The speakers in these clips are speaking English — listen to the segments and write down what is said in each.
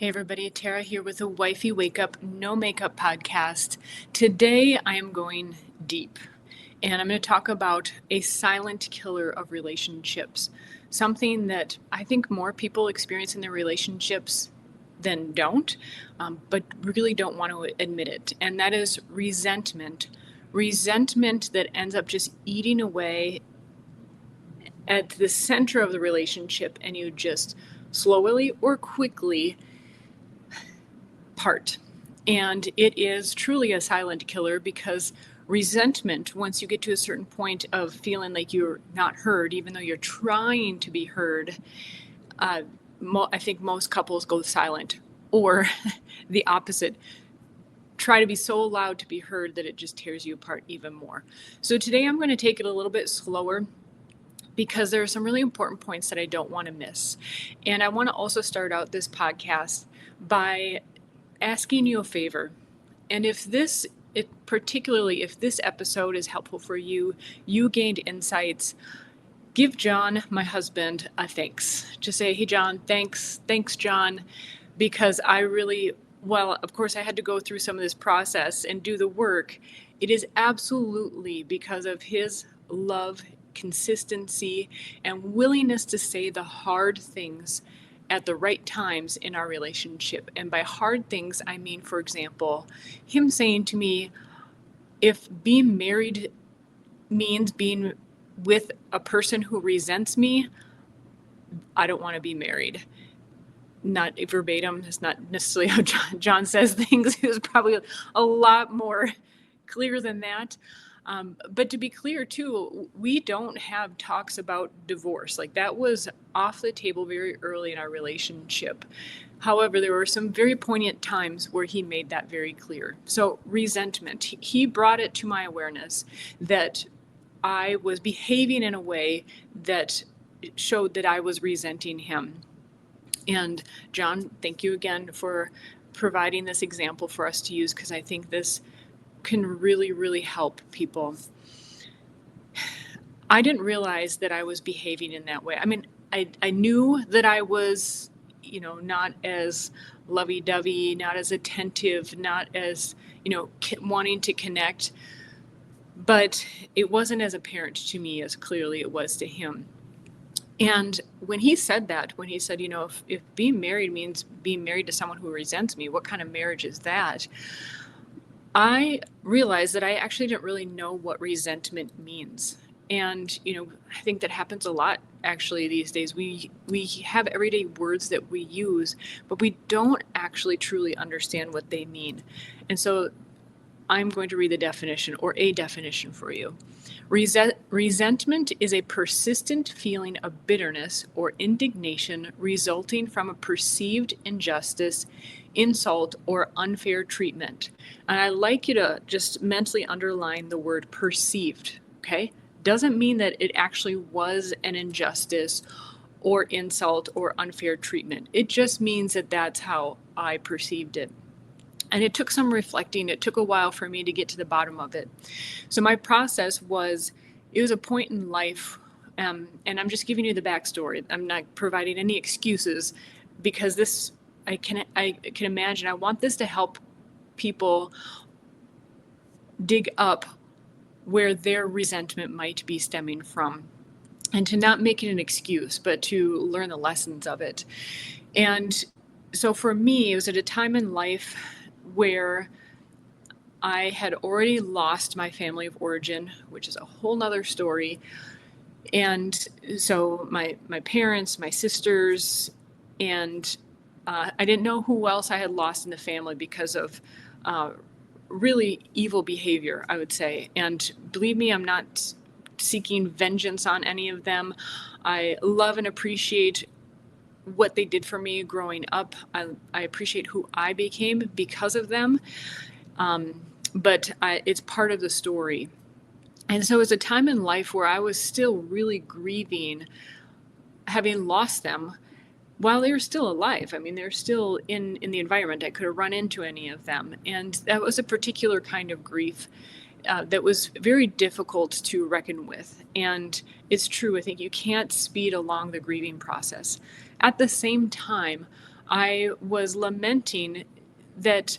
Hey everybody, Tara here with a Wifey Wake Up No Makeup podcast. Today I am going deep and I'm going to talk about a silent killer of relationships. Something that I think more people experience in their relationships than don't, but really don't want to admit it. And that is resentment. Resentment that ends up just eating away at the center of the relationship, and you just slowly or quickly part. And it is truly a silent killer because resentment, once you get to a certain point of feeling like you're not heard, even though you're trying to be heard, I think most couples go silent, or the opposite, try to be so loud to be heard that it just tears you apart even more. So today I'm going to take it a little bit slower because there are some really important points that I don't want to miss. And I want to also start out this podcast by asking you a favor. And particularly if this episode is helpful for you, you gained insights, give John, my husband, a thanks. Just say, hey, John, thanks, John, because well, of course, I had to go through some of this process and do the work. It is absolutely because of his love, consistency, and willingness to say the hard things at the right times in our relationship. And by hard things, I mean, for example, him saying to me, if being married means being with a person who resents me, I don't want to be married. Not verbatim, it's not necessarily how John says things. It was probably a lot more clear than that. But to be clear too, we don't have talks about divorce. Like, that was off the table very early in our relationship. However, there were some very poignant times where he made that very clear. So resentment, he brought it to my awareness that I was behaving in a way that showed that I was resenting him. And John, thank you again for providing this example for us to use, because I think this can really, really help people. I didn't realize that I was behaving in that way. I mean, I knew that I was, not as lovey-dovey, not as attentive, not as, wanting to connect, but it wasn't as apparent to me as clearly it was to him. And when he said, if being married means being married to someone who resents me, what kind of marriage is that? I realized that I actually didn't really know what resentment means. And, I think that happens a lot actually these days. We have everyday words that we use, but we don't actually truly understand what they mean. And so I'm going to read the definition, or a definition, for you. Resentment is a persistent feeling of bitterness or indignation resulting from a perceived injustice, insult, or unfair treatment. And I'd like you to just mentally underline the word perceived, okay? Doesn't mean that it actually was an injustice or insult or unfair treatment. It just means that that's how I perceived it. And it took some reflecting. It took a while for me to get to the bottom of it. So my process was a point in life, and I'm just giving you the backstory. I'm not providing any excuses, because I can imagine, I want this to help people dig up where their resentment might be stemming from, and to not make it an excuse, but to learn the lessons of it. And so for me, it was at a time in life where I had already lost my family of origin, which is a whole nother story. And so my parents, my sisters, and I didn't know who else I had lost in the family because of really evil behavior, I would say. And believe me, I'm not seeking vengeance on any of them. I love and appreciate what they did for me growing up. I appreciate who I became because of them. But it's part of the story. And so it's a time in life where I was still really grieving having lost them while they were still alive. I mean, they're still in the environment. I could have run into any of them. And that was a particular kind of grief that was very difficult to reckon with. And it's true, I think you can't speed along the grieving process. At the same time, I was lamenting that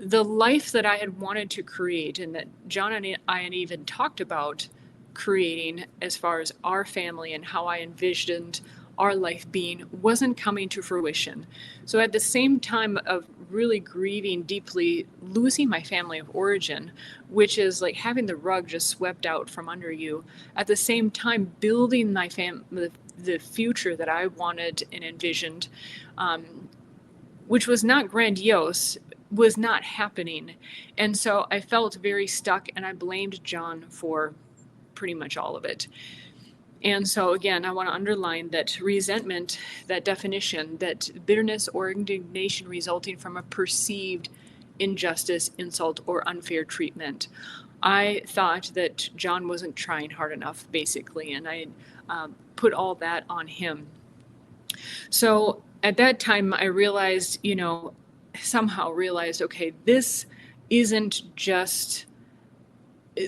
the life that I had wanted to create and that John and I had even talked about creating as far as our family and how I envisioned our life being wasn't coming to fruition. So at the same time of really grieving deeply losing my family of origin, which is like having the rug just swept out from under you, at the same time building my the future that I wanted and envisioned, which was not grandiose, was not happening. And so I felt very stuck, and I blamed John for pretty much all of it. And so again, I want to underline that resentment, that definition, that bitterness or indignation resulting from a perceived injustice, insult, or unfair treatment. I thought that John wasn't trying hard enough, basically, and I put all that on him. So at that time, I realized, somehow realized, okay, this isn't just,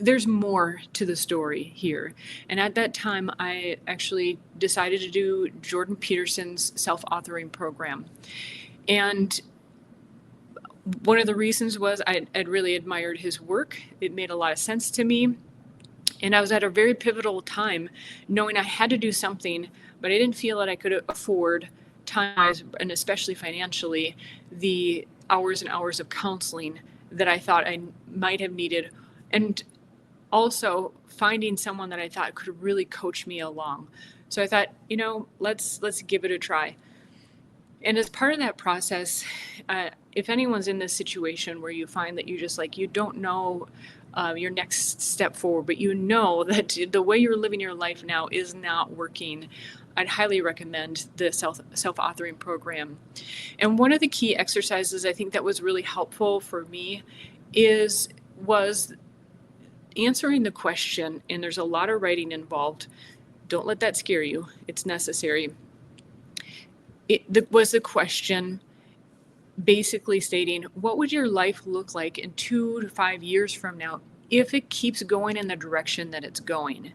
there's more to the story here. And at that time, I actually decided to do Jordan Peterson's self-authoring program. And one of the reasons was I'd really admired his work. It made a lot of sense to me. And I was at a very pivotal time knowing I had to do something, but I didn't feel that I could afford time, and especially financially, the hours and hours of counseling that I thought I might have needed. And also finding someone that I thought could really coach me along. So I thought, let's give it a try. And as part of that process, if anyone's in this situation where you find that you just you don't know your next step forward, but you know that the way you're living your life now is not working, I'd highly recommend the self-authoring program. And one of the key exercises I think that was really helpful for me was answering the question, and there's a lot of writing involved. Don't let that scare you. It's necessary. It was the question basically stating, what would your life look like in 2 to 5 years from now if it keeps going in the direction that it's going?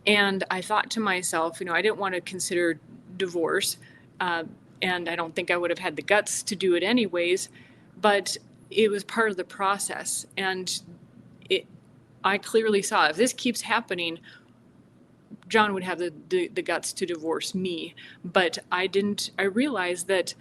And I thought to myself, I didn't want to consider divorce, and I don't think I would have had the guts to do it anyways, but it was part of the process. And I clearly saw if this keeps happening, John would have the guts to divorce me. But I didn't. I realized that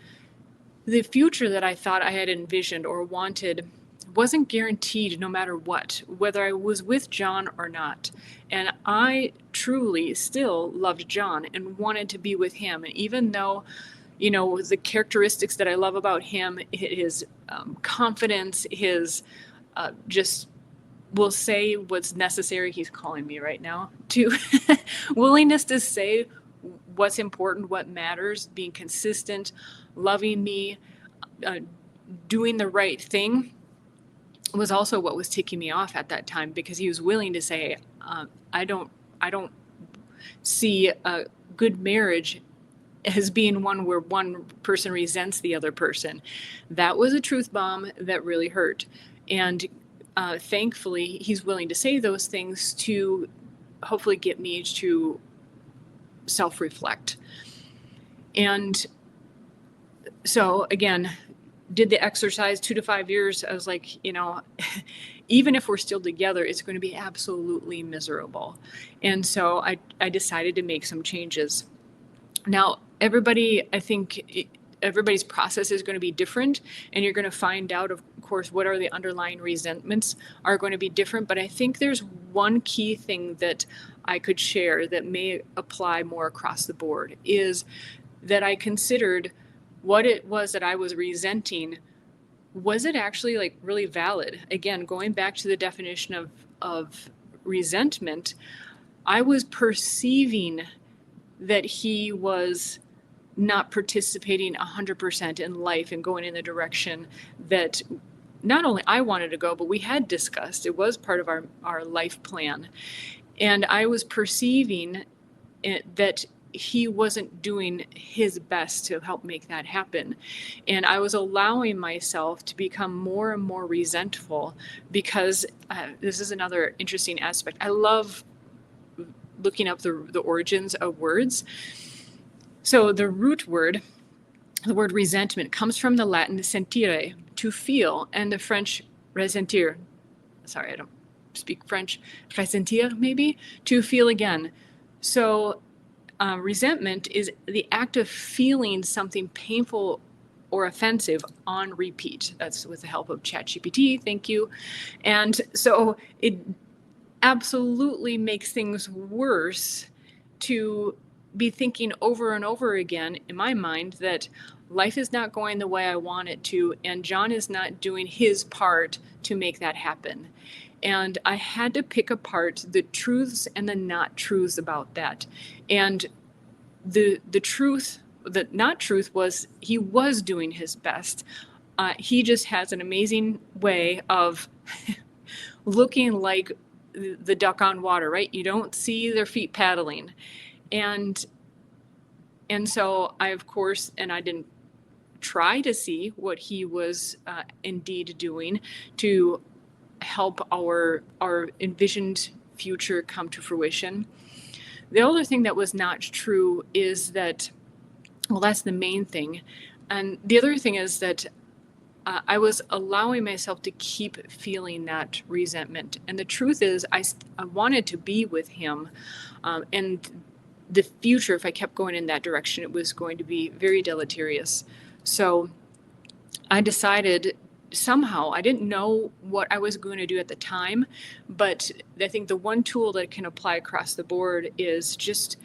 the future that I thought I had envisioned or wanted wasn't guaranteed no matter what, whether I was with John or not. And I truly still loved John and wanted to be with him. And even though, the characteristics that I love about him, his confidence, his just will say what's necessary. He's calling me right now to willingness to say what's important, what matters, being consistent, loving me, doing the right thing was also what was ticking me off at that time, because he was willing to say, I don't see a good marriage as being one where one person resents the other person. That was a truth bomb that really hurt. And thankfully, he's willing to say those things to hopefully get me to self-reflect. And so again, did the exercise 2 to 5 years. I was like, even if we're still together, it's going to be absolutely miserable. And so I decided to make some changes. Now, I think everybody's process is going to be different, and you're going to find out, of course, what are the underlying resentments are going to be different. But I think there's one key thing that I could share that may apply more across the board, is that I considered what it was that I was resenting. Was it actually really valid? Again, going back to the definition of resentment, I was perceiving that he was not participating 100% in life and going in the direction that not only I wanted to go, but we had discussed. It was part of our life plan. And I was perceiving that he wasn't doing his best to help make that happen. And I was allowing myself to become more and more resentful, because this is another interesting aspect. I love looking up the origins of words. So the root word the word resentment comes from the Latin sentire, to feel, and the French resentir. Sorry, I don't speak French. Resentir, maybe, to feel again. So resentment is the act of feeling something painful or offensive on repeat. That's with the help of ChatGPT. Thank you. And so it absolutely makes things worse to be thinking over and over again in my mind that life is not going the way I want it to, and John is not doing his part to make that happen. And I had to pick apart the truths and the not truths about that. And the truth, the not truth, was he was doing his best. He just has an amazing way of looking like the duck on water, right? You don't see their feet paddling. And so I, of course, and I didn't try to see what he was indeed doing to help our envisioned future come to fruition. The other thing that was not true is that, well, that's the main thing. And the other thing is that I was allowing myself to keep feeling that resentment. And the truth is, I wanted to be with him. And the future, if I kept going in that direction, it was going to be very deleterious. So I decided somehow, I didn't know what I was going to do at the time, but I think the one tool that can apply across the board is just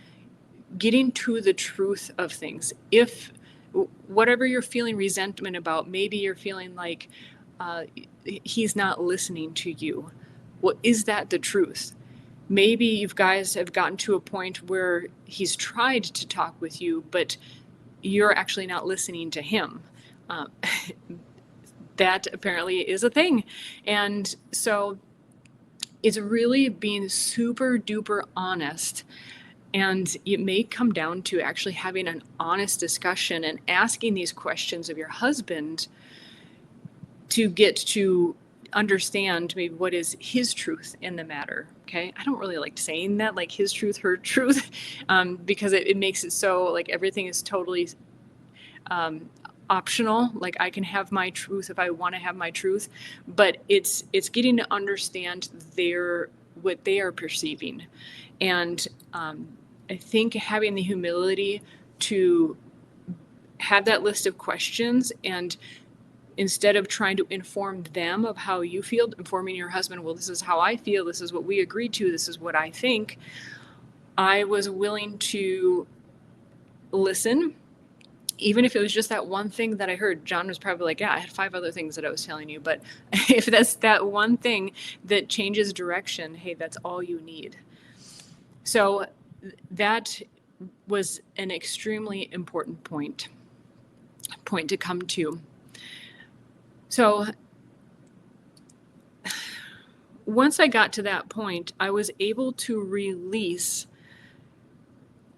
getting to the truth of things. If whatever you're feeling resentment about, maybe you're feeling like he's not listening to you. Well, is that the truth? Maybe you guys have gotten to a point where he's tried to talk with you, but you're actually not listening to him. That apparently is a thing. And so it's really being super duper honest. And it may come down to actually having an honest discussion and asking these questions of your husband to get to understand maybe what is his truth in the matter. Okay. I don't really like saying that, like his truth, her truth, because it makes it so like everything is totally optional. Like I can have my truth if I want to have my truth, but it's getting to understand what they are perceiving. And I think having the humility to have that list of questions, and instead of trying to inform them of how you feel, informing your husband, well, this is how I feel, this is what we agreed to, this is what I think, I was willing to listen. Even if it was just that one thing that I heard. John was probably like, yeah, I had 5 other things that I was telling you. But if that's that one thing that changes direction, hey, that's all you need. So that was an extremely important point to come to. So once I got to that point, I was able to release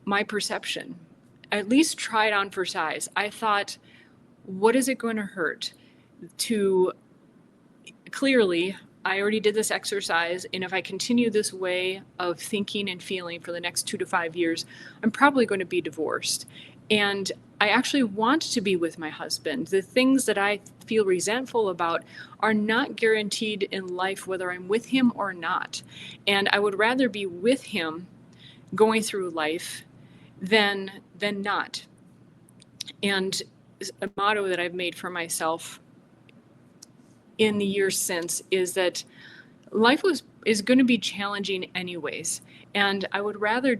my perception. At least try it on for size. I thought, what is it going to hurt to clearly, I already did this exercise, and if I continue this way of thinking and feeling for the next 2 to 5 years, I'm probably going to be divorced. And I actually want to be with my husband. The things that I feel resentful about are not guaranteed in life, whether I'm with him or not. And I would rather be with him going through life than not. And a motto that I've made for myself in the years since is that life is going to be challenging anyways. And I would rather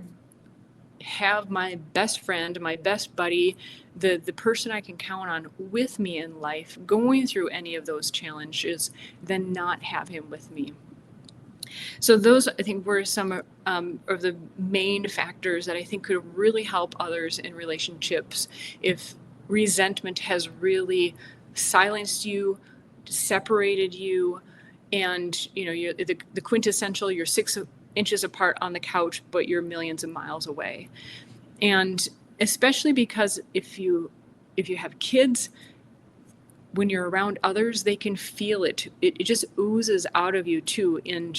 have my best friend, my best buddy, the person I can count on with me in life going through any of those challenges than not have him with me. So those, I think, were some of the main factors that I think could really help others in relationships if resentment has really silenced you, separated you, and you're the quintessential, you're 6 inches apart on the couch, but you're millions of miles away. And especially because if you have kids, when you're around others, they can feel it. It just oozes out of you too, in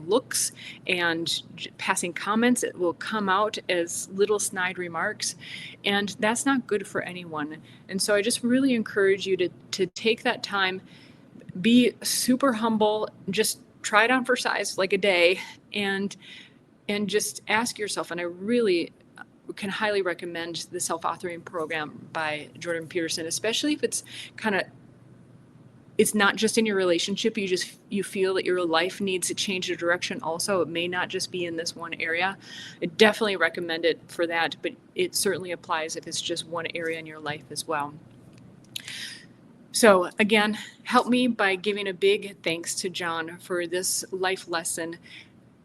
looks and passing comments. It will come out as little snide remarks, and that's not good for anyone. And so I just really encourage you to take that time, be super humble, just try it on for size, like a day, and just ask yourself. And I really can highly recommend the self-authoring program by Jordan Peterson, especially if it's not just in your relationship. You feel that your life needs to change the direction also. It may not just be in this one area. I definitely recommend it for that, but it certainly applies if it's just one area in your life as well. So again, help me by giving a big thanks to John for this life lesson.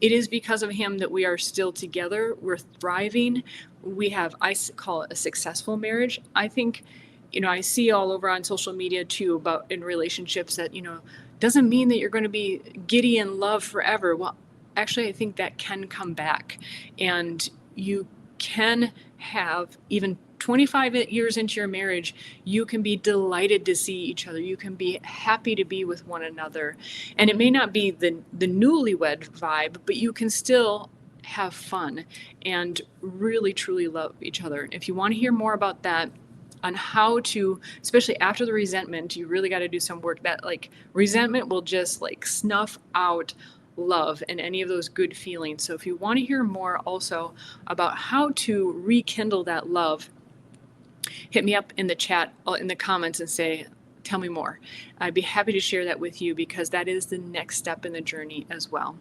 It is because of him that we are still together. We're thriving. We have, I call it a successful marriage. I think, I see all over on social media too about in relationships that, doesn't mean that you're going to be giddy in love forever. Well, actually, I think that can come back, and you can have, even 25 years into your marriage, you can be delighted to see each other. You can be happy to be with one another. And it may not be the newlywed vibe, but you can still have fun and really, truly love each other. If you want to hear more about that, on how to, especially after the resentment, you really got to do some work. That resentment will just snuff out love and any of those good feelings. So if you want to hear more also about how to rekindle that love, hit me up in the chat, in the comments, and say, tell me more. I'd be happy to share that with you, because that is the next step in the journey as well.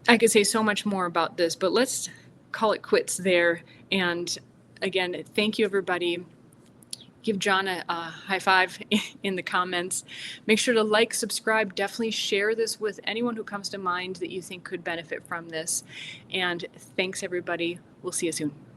I could say so much more about this, but let's call it quits there. And again, thank you, everybody. Give John a high five in the comments. Make sure to like, subscribe, definitely share this with anyone who comes to mind that you think could benefit from this. And thanks, everybody. We'll see you soon.